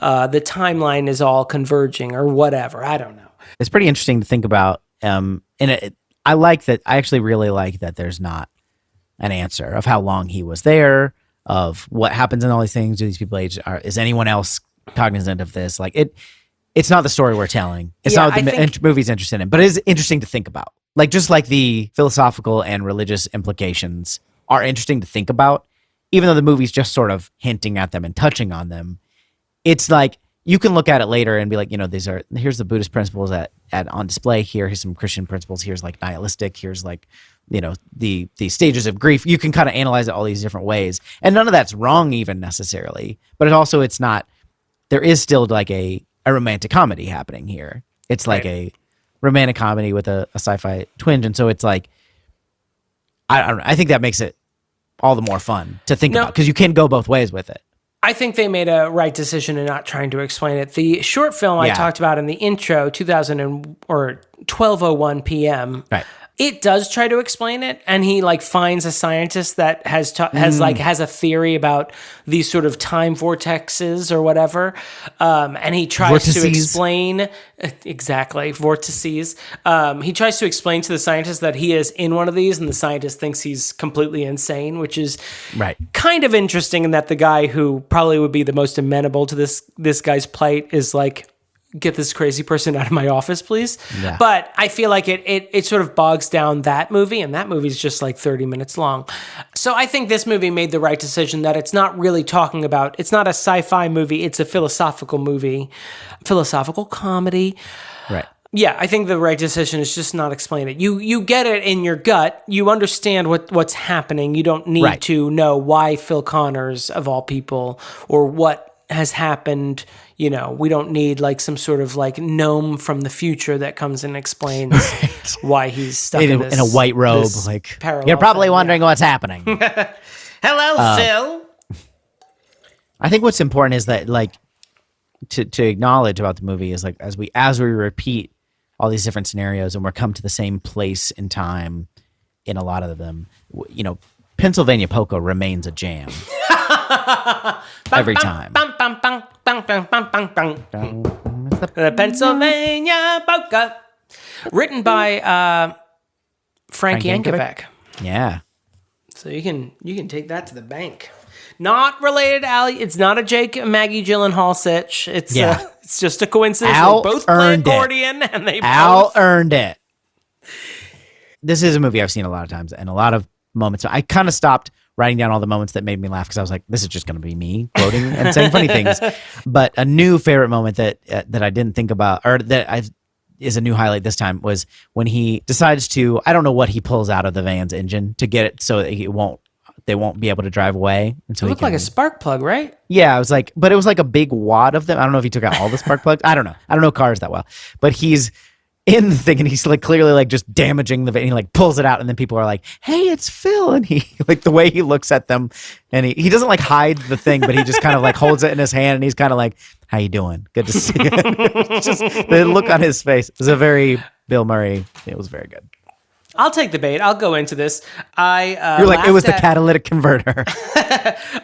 the timeline is all converging or whatever. I don't know. It's pretty interesting to think about. And I like that. I actually really like that there's not an answer of how long he was there, of what happens in all these things. Do these people age? Is anyone else cognizant of this? Like it's not the story we're telling. It's not what the movie's interested in, but it is interesting to think about. Like, just like the philosophical and religious implications are interesting to think about, even though the movie's just sort of hinting at them and touching on them. It's like, you can look at it later and be like, here's the Buddhist principles on display here. Here's some Christian principles. Here's like nihilistic. Here's like, the stages of grief. You can kind of analyze it all these different ways. And none of that's wrong even necessarily, but it's not, there is still like a romantic comedy happening here. It's like a romantic comedy with a sci-fi twinge. And so it's like, I don't know. I think that makes it all the more fun to think about because you can go both ways with it. I think they made a right decision in not trying to explain it. The short film I talked about in the intro, 12:01 p.m. Right. It does try to explain it, and he like finds a scientist that has a theory about these sort of time vortexes or whatever, and he tries to explain exactly vortices. He tries to explain to the scientist that he is in one of these, and the scientist thinks he's completely insane, which is kind of interesting. In that the guy who probably would be the most amenable to this guy's plight is like, get this crazy person out of my office, please. Yeah. But I feel like it sort of bogs down that movie, and that movie's just like 30 minutes long. So I think this movie made the right decision that it's not really talking about, it's not a sci-fi movie, it's a philosophical movie, philosophical comedy. Right. Yeah, I think the right decision is just not explain it. You get it in your gut. You understand what's happening. You don't need to know why Phil Connors, of all people, or what has happened. We don't need like some sort of like gnome from the future that comes and explains why he's stuck in a white robe. Like, you're probably wondering what's happening. Hello, Phil. I think what's important is that like to acknowledge about the movie is like as we repeat all these different scenarios and we're come to the same place in time in a lot of them, Pennsylvania Polka remains a jam. Every time. The Pennsylvania Polka. Written by Frank Yankovic. Yeah. So you can take that to the bank. Not related, Ali. It's not a Jake and Maggie Gyllenhaal sitch. It's just a coincidence. Al they both play accordion, and they Al earned it. This is a movie I've seen a lot of times, and a lot of moments. I kind of stopped writing down all the moments that made me laugh because I was like, this is just going to be me quoting and saying funny things. But a new favorite moment that I didn't think about, or that is a new highlight this time, was when he decides to, I don't know what he pulls out of the van's engine to get it so that it won't they won't be able to drive away. And so It looked like a spark plug, right? Yeah, it was like, but it was like a big wad of them. I don't know if he took out all the spark plugs. I don't know. I don't know cars that well. But he's in the thing and he's like clearly like just damaging the van. He like pulls it out and then people are like, hey, it's Phil. And he like the way he looks at them and he doesn't like hide the thing, but he just kind of like holds it in his hand and he's kind of like, how you doing? Good to see you. Just the look on his face is a very Bill Murray. It was very good. I'll take the bait. I'll go into this. You're like, it was the catalytic converter.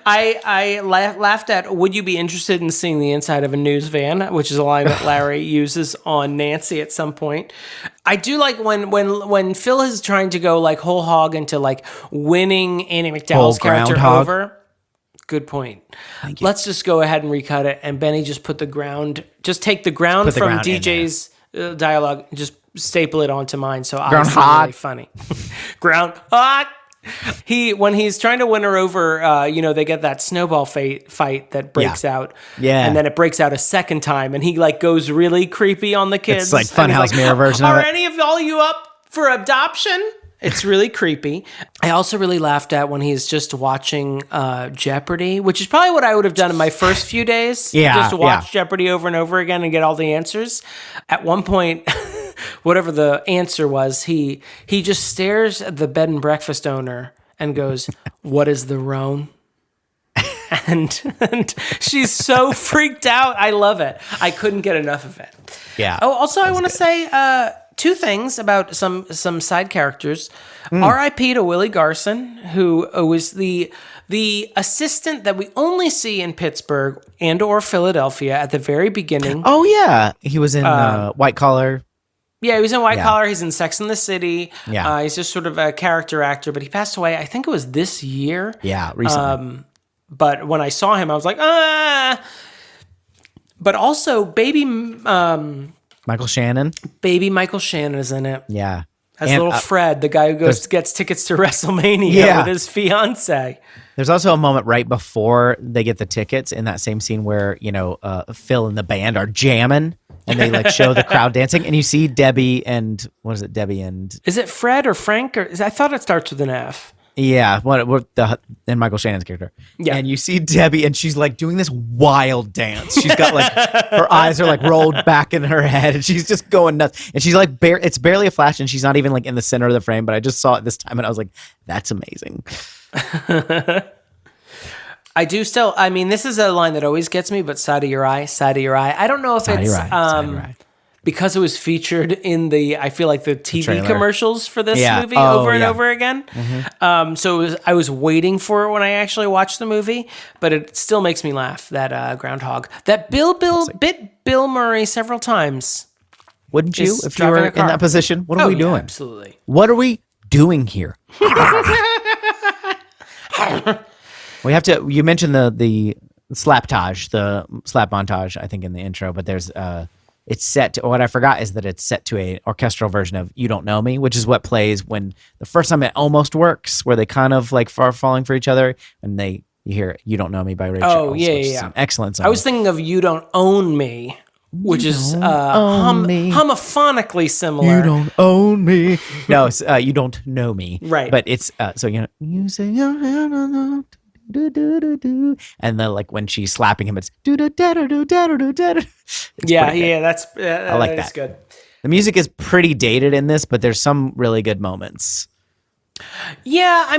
I laughed at, would you be interested in seeing the inside of a news van, which is a line that Larry uses on Nancy at some point. I do like when Phil is trying to go like whole hog into like winning Annie McDowell's character Groundhog. over. Good point. Let's just go ahead and recut it. And Benny just take the ground from DJ's dialogue and just staple it onto mine. So obviously really funny. Groundhog. When he's trying to win her over, they get that snowball fight that breaks out. Yeah. And then it breaks out a second time and he like goes really creepy on the kids. It's like Funhouse Mirror version of it. Are any of all you up for adoption? It's really creepy. I also really laughed at when he's just watching Jeopardy, which is probably what I would have done in my first few days. Just to watch Jeopardy over and over again and get all the answers. At one point, whatever the answer was, he just stares at the bed and breakfast owner and goes, what is the roan? And she's so freaked out. I love it. I couldn't get enough of it. Yeah. Oh, also, I want to say two things about some side characters. R.I.P. to Willie Garson, who was the assistant that we only see in Pittsburgh and or Philadelphia at the very beginning. Oh, yeah. He was in White Collar. Yeah, he was in White Collar. He's in Sex and the City. Yeah. He's just sort of a character actor, but he passed away, I think it was this year. Yeah, recently. But when I saw him, I was like, ah. But also, Michael Shannon. Baby Michael Shannon is in it. Yeah. As little Fred, the guy who gets tickets to WrestleMania with his fiance. There's also a moment right before they get the tickets in that same scene where, Phil and the band are jamming and they like show the crowd dancing and you see Debbie and is it Fred or Frank? I thought it starts with an F. Yeah, and Michael Shannon's character. Yeah. And you see Debbie and she's like doing this wild dance. She's got like, her eyes are like rolled back in her head and she's just going nuts. And she's like, it's barely a flash and she's not even like in the center of the frame, but I just saw it this time and I was like, that's amazing. This is a line that always gets me, but side of your eye. I don't know if side it's because it was featured in the TV commercials for this movie over and over again. Mm-hmm. So I was waiting for it when I actually watched the movie, but it still makes me laugh, that Groundhog. That bit Bill Murray several times. Wouldn't you if you were in that position? What are we doing? Absolutely. What are we doing here? We have to. You mentioned the slaptage, the slap montage, I think in the intro, but there's it's set to, what I forgot is that it's set to a orchestral version of "You Don't Know Me," which is what plays when the first time it almost works, where they kind of like are falling for each other, and you hear "You Don't Know Me" by Ray Charles. Oh yeah. An excellent song. I was thinking of "You Don't Own Me," which is homophonically similar. You don't own me. No, it's you don't know me. Right. But it's you say your hand on the do, and then like when she's slapping him, it's do. Yeah, that's I like that. That's good. The music is pretty dated in this, but there's some really good moments. Yeah,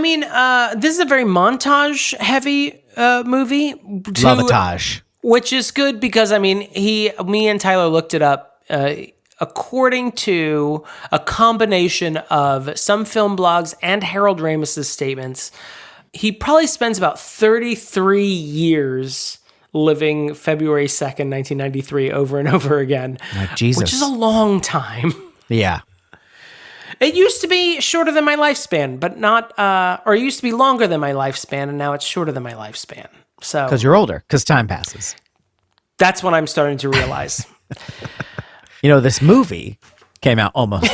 this is a very montage heavy movie. Lovatage. Which is good because me and Tyler looked it up. According to a combination of some film blogs and Harold Ramis's statements, he probably spends about 33 years living February 2nd, 1993 over and over again. Like Jesus. Which is a long time. Yeah. It used to be shorter than my lifespan, but not, or it used to be longer than my lifespan, and now it's shorter than my lifespan. So, because you're older, because time passes. That's what I'm starting to realize. This movie came out almost.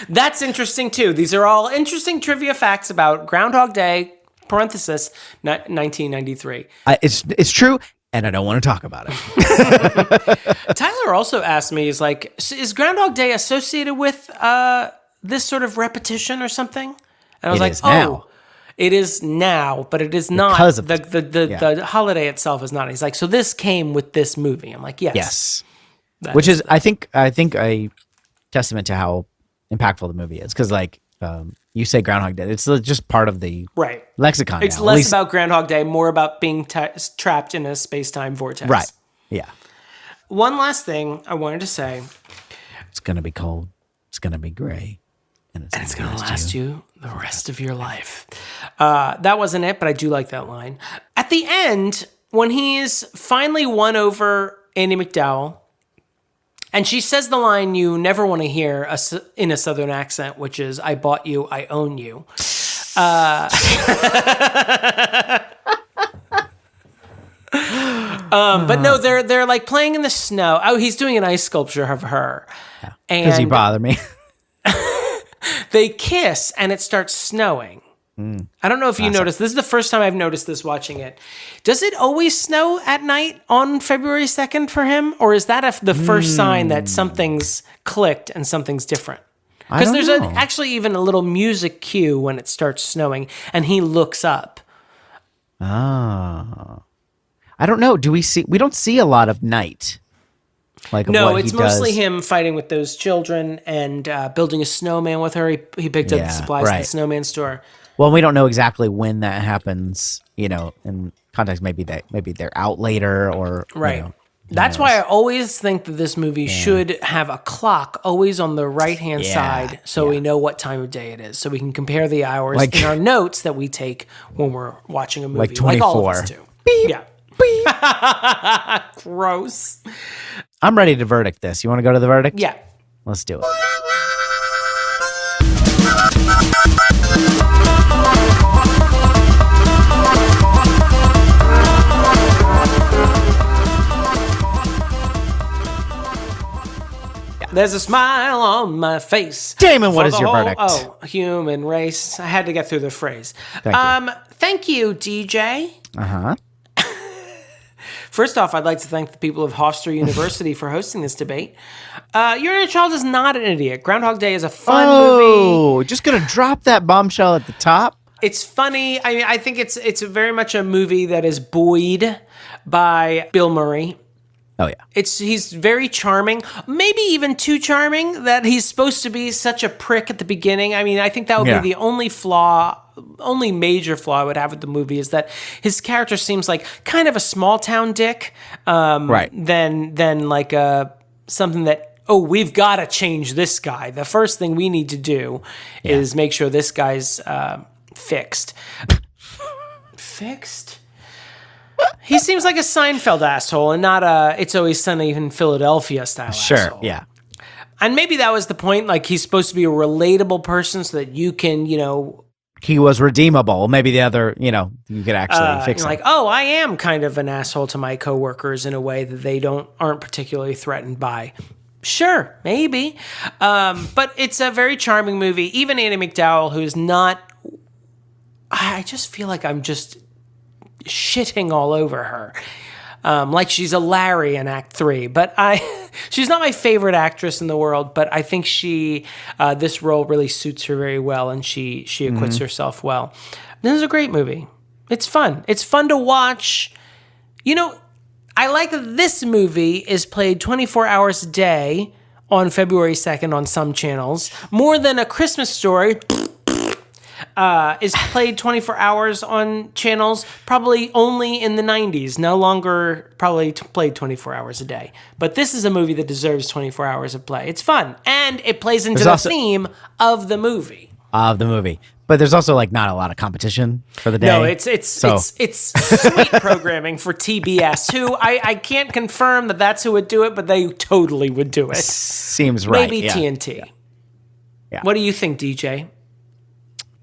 That's interesting too. These are all interesting trivia facts about Groundhog Day, parenthesis, 1993. It's true, and I don't want to talk about it. Tyler also asked me, is Groundhog Day associated with this sort of repetition or something? And I was now. It is now, but it is not. Because of the holiday itself is not. He's like, so this came with this movie. I'm like, yes. Yes. Which is I think a testament to how impactful the movie is. Because like you say Groundhog Day, it's just part of the lexicon. It's now. less about Groundhog Day, more about being trapped in a space-time vortex. Right. Yeah. One last thing I wanted to say. It's going to be cold. It's going to be gray. And it's going to last you the rest of your life. That wasn't it, but I do like that line. At the end, when he's finally won over Andie MacDowell, and she says the line you never want to hear in a Southern accent, which is, I bought you, I own you. But no, they're like playing in the snow. Oh, he's doing an ice sculpture of her. Because you bother me. They kiss and it starts snowing. I don't know if you noticed. This is the first time I've noticed this watching it. Does it always snow at night on February 2nd for him? Or is that the first sign that something's clicked and something's different? Because there's actually even a little music cue when it starts snowing and he looks up. Oh. I don't know. We don't see a lot of night. Like no, it's mostly him fighting with those children and building a snowman with her. He picked up the supplies at the snowman store. Well, we don't know exactly when that happens, in context. Maybe they're out later or right. That's why I always think that this movie should have a clock always on the right-hand side so we know what time of day it is. So we can compare the hours in our notes that we take when we're watching a movie. Like 24. Like all of us do. Beep, yeah. Beep. Gross. I'm ready to verdict this. You want to go to the verdict? Yeah. Let's do it. There's a smile on my face. Damon, what is your verdict? Oh, human race. I had to get through the phrase. Thank you, DJ. Uh-huh. First off, I'd like to thank the people of Hofstra University for hosting this debate. Your inner child is not an idiot. Groundhog Day is a fun movie. Oh, just going to drop that bombshell at the top? It's funny. I mean, I think it's very much a movie that is buoyed by Bill Murray. Oh, yeah. He's very charming, maybe even too charming that he's supposed to be such a prick at the beginning. I mean, I think that would be the only major flaw I would have with the movie is that his character seems like kind of a small town dick, right? Than like something that, we've got to change this guy. The first thing we need to do is make sure this guy's fixed. Fixed? He seems like a Seinfeld asshole and not a It's Always Sunny in Philadelphia style asshole. Yeah. And maybe that was the point. Like, he's supposed to be a relatable person so that you can, he was redeemable. Maybe the other, you could actually fix him. Like, I am kind of an asshole to my coworkers in a way that they aren't particularly threatened by. Sure, maybe. But it's a very charming movie. Even Andie MacDowell, who's not... I just feel like I'm just shitting all over her. Like she's a Larry in Act 3. But she's not my favorite actress in the world, but I think this role really suits her very well, and she acquits herself well. This is a great movie. It's fun. It's fun to watch. I like that this movie is played 24 hours a day on February 2nd on some channels, more than A Christmas Story is played 24 hours on channels probably only in the 90s, no longer probably played 24 hours a day. But this is a movie that deserves 24 hours of play. It's fun, and it plays into the theme of the movie. But there's also not a lot of competition for the day. No, it's sweet programming for TBS, who I can't confirm that that's who would do it, but they totally would do it. Seems right. Maybe TNT. Yeah. What do you think, DJ?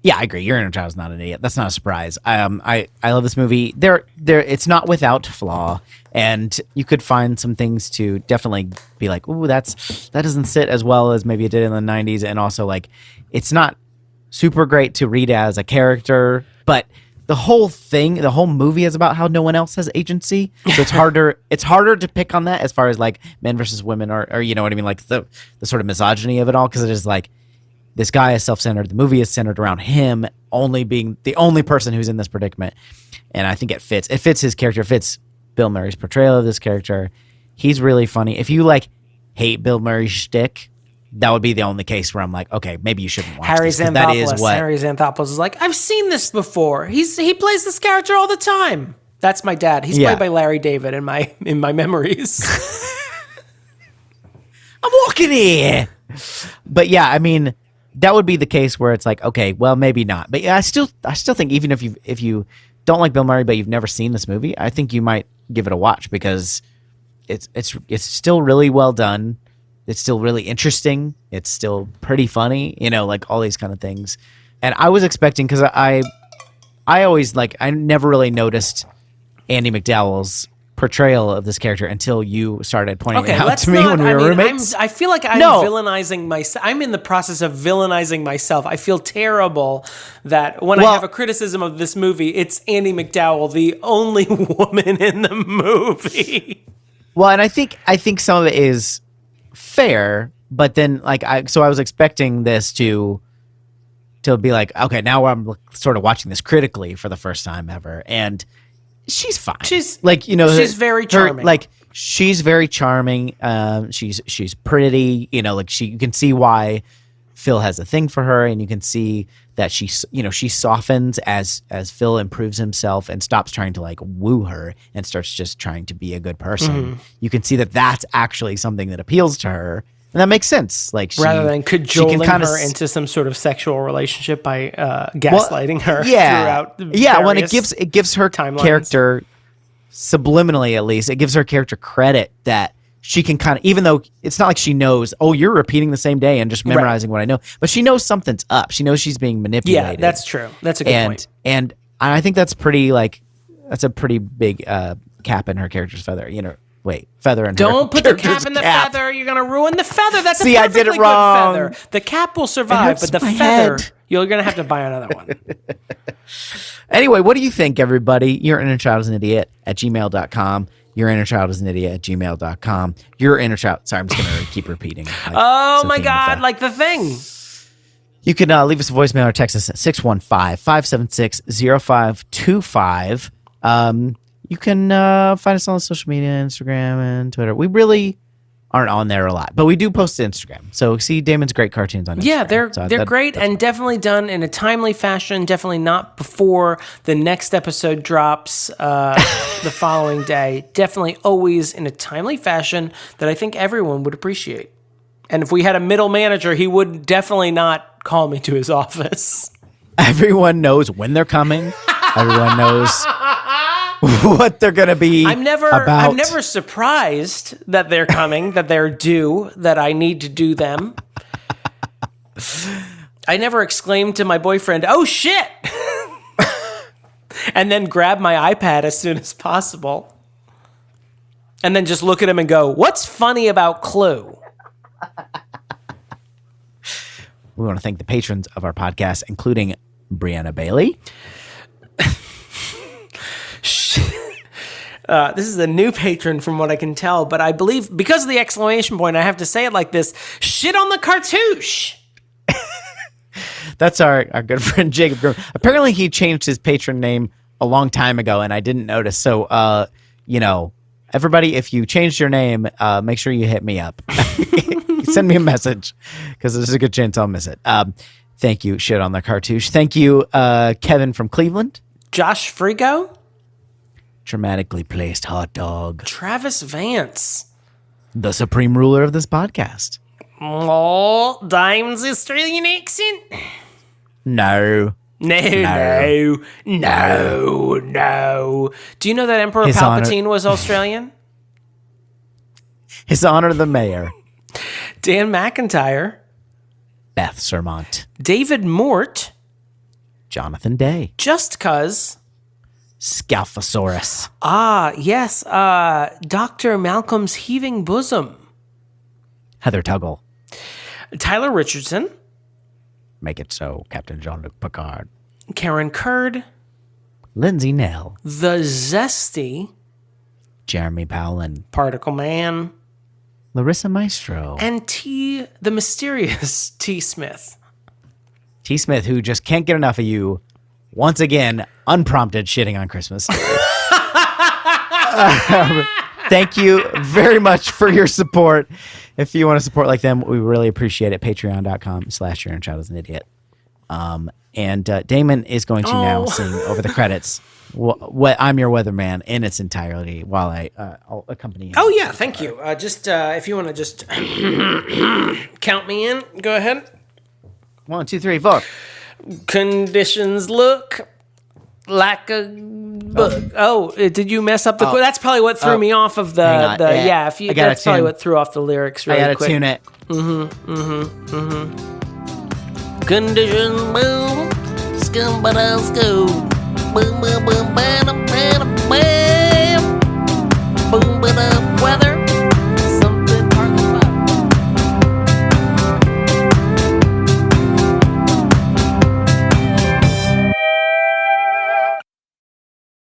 Yeah, I agree. Your inner child's not an idiot. That's not a surprise. I love this movie. It's not without flaw, and you could find some things to definitely be like, ooh, that doesn't sit as well as maybe it did in the 90s, and also it's not super great to read as a character, but the whole movie is about how no one else has agency. So it's harder to pick on that as far as men versus women or you know what I mean, the sort of misogyny of it all, because it is this guy is self-centered. The movie is centered around him only being the only person who's in this predicament. And I think it fits. It fits his character. It fits Bill Murray's portrayal of this character. He's really funny. If you like hate Bill Murray's shtick, that would be the only case where I'm like, okay, maybe you shouldn't watch Harry this. That is what Harry Xanthopoulos is like, I've seen this before. He plays this character all the time. That's my dad. He's played by Larry David in my memories. I'm walking here. But yeah, I mean, that would be the case where it's like, okay, well, maybe not. But yeah, I still think even if you don't like Bill Murray, but you've never seen this movie, I think you might give it a watch because it's still really well done. It's still really interesting. It's still pretty funny, like all these kind of things. And I was expecting, because I always I never really noticed Andie MacDowell's portrayal of this character until you started pointing it out to me when we were roommates. I feel like I'm villainizing myself. I'm in the process of villainizing myself. I feel terrible that when I have a criticism of this movie, it's Andie MacDowell, the only woman in the movie. Well, and I think some of it is fair, but then I was expecting this to be like, okay, now I'm sort of watching this critically for the first time ever, and she's fine. She's she's very charming. She's very charming. She's pretty. You can see why Phil has a thing for her, and you can see that she softens as Phil improves himself and stops trying to woo her and starts just trying to be a good person. Mm-hmm. You can see that that's actually something that appeals to her, and that makes sense. Rather than cajoling her into some sort of sexual relationship by gaslighting her throughout. When it gives her timelines. Character subliminally, at least it gives her character credit that she can kind of, even though it's not like she knows, oh, you're repeating the same day and just memorizing what I know, but she knows something's up. She knows she's being manipulated. Yeah, that's true. That's a good point. And I think that's pretty that's a pretty big cap in her character's feather. Feather in her. Don't put the cap in the feather. You're gonna ruin the feather. That's See, a perfectly I did it wrong. Good feather. The cap will survive, but the feather, you're gonna have to buy another one. Anyway, what do you think, everybody? Your inner child is an idiot at gmail.com. Your inner child is an idiot at gmail.com. Your inner child. Sorry, I'm just going to keep repeating. Oh my God, like the thing. You can leave us a voicemail or text us at 615-576-0525. You can find us on social media, Instagram and Twitter. We really aren't on there a lot, but we do post to Instagram. So see Damon's great cartoons on Instagram. Yeah, they're great and definitely done in a timely fashion. Definitely not before the next episode drops the following day. Definitely always in a timely fashion that I think everyone would appreciate. And if we had a middle manager, he would definitely not call me to his office. Everyone knows when they're coming. Everyone knows what they're gonna be. I'm never surprised that they're coming, that they're due, that I need to do them. I never exclaim to my boyfriend, "Oh shit!" and then grab my iPad as soon as possible, and then just look at him and go, "What's funny about Clue?" We want to thank the patrons of our podcast, including Brianna Bailey. This is a new patron from what I can tell, but I believe because of the exclamation point, I have to say it like this: shit on the Cartouche. That's our good friend Jacob Grimm. Apparently he changed his patron name a long time ago and I didn't notice. So, everybody, if you changed your name, make sure you hit me up. Send me a message because there's a good chance I'll miss it. Thank you, shit on the Cartouche. Thank you, Kevin from Cleveland. Josh Frigo. Dramatically placed hot dog. Travis Vance. The supreme ruler of this podcast. Oh, Damon's Australian accent? No. No. Do you know that Emperor Palpatine was Australian? His Honor the Mayor. Dan McIntyre. Beth Surmont. David Mort. Jonathon Day. Just Cuz. Scalfasaurus. Ah, yes. Dr. Malcolm's Heaving Bosom. Heather Tuggle. Tyler Richardson. Make it so, Captain Jean-Luc Picard. Karen Kurd. Lindsey Nell. The Zesty. Jeremy Powlen. Particle Man. Larissa Maestro. And the mysterious T. Smith. T. Smith, who just can't get enough of you, once again, unprompted shitting on Christmas. Thank you very much for your support. If you want to support like them, we really appreciate it. Patreon.com/Your Inner Child is an Idiot. And Damon is going to now sing over the credits. What I'm Your Weatherman in its entirety while I'll accompany him. Oh, yeah, thank you. If you want to just count me in, go ahead. 1, 2, 3, 4. Conditions look like a book. Did you mess up the? That's probably what threw me off of the. That's probably what threw off the lyrics. Really, I gotta tune it. Conditions boom, scum but I'll go. Boom boom boom bam bam bam. Boom but weather.